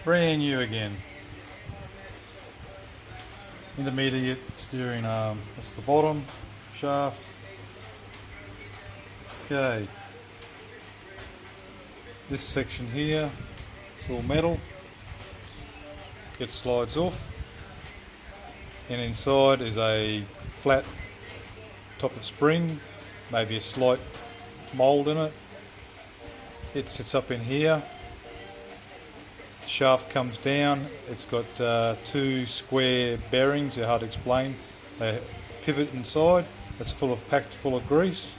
Brand new again. Intermediate steering arm. That's the bottom shaft. Okay. This section here, it's all metal. It slides off. And inside is a flat top of spring, maybe a slight mould in it. It sits up in here. The shaft comes down. It's got two square bearings. They're hard to explain. They pivot inside. It's packed full of grease.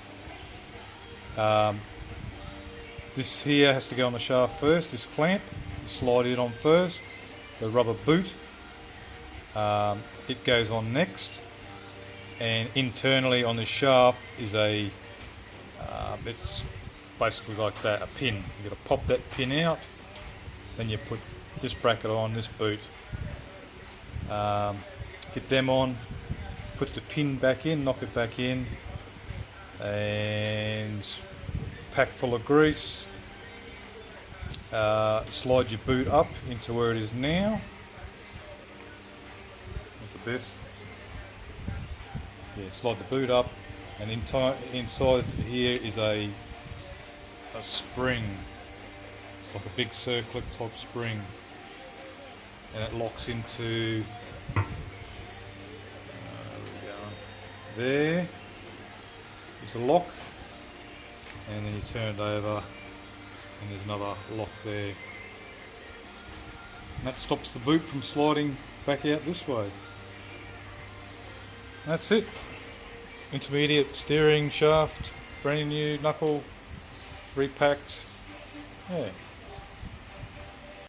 This here has to go on the shaft first. This clamp, you slide it on first. The rubber boot, it goes on next. And internally on the shaft is it's basically like that, a pin. You've got to pop that pin out. Then you put this bracket on, this boot. Get them on, put the pin back in, knock it back in, and pack full of grease. Slide your boot up into where it is now. Not the best. Yeah, slide the boot up, and inside here is a spring. It's like a big circlet type spring, and it locks into there is a lock, and then you turn it over and there's another lock there, and that stops the boot from sliding back out this way. That's it. Intermediate steering shaft, brand new knuckle, repacked. Yeah.